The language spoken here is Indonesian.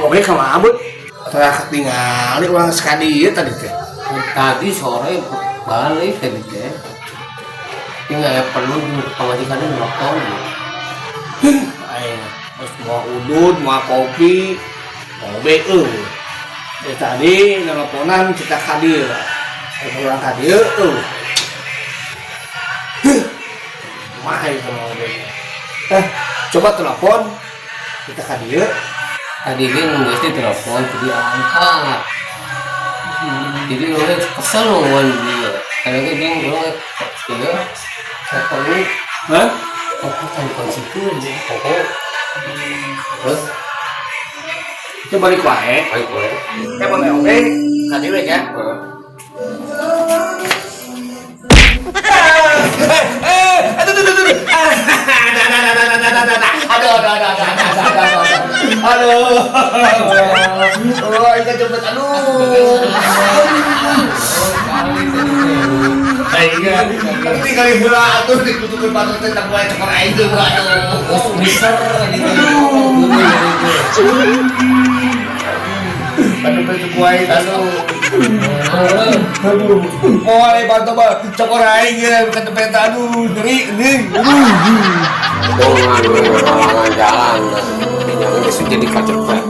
Oke sama abut terakhir tinggali orang sekali ya tadi teh. Tadi sore balik tadi teh. Tinggal perlu pemajikannya nelfon. Ayo, terus mau udut, mau kopi, mau BE. Ya tadi nelponan kita hadir. Orang hadir mahal sama BE. Coba telepon kita hadir. Tadi dia nunggu telepon jadi angkat. Jadi orang kesel ngomong dia. Karena dia ngomong dia telepon Hah? kan konsikur dia pokok. Terus Itu balik wae. baik boleh. Boleh oke. Hadir ya. Oh, itu cepet nanti kali bola tuh dikutukin patut tentang bola cekor itu aduh. Besar gitu. Aduh itu kuai aduh. Mau lebar tuh cekor aing ya bukan tempat aduh ngeri. Dongan halangan jalan. Yang jadi kacepet.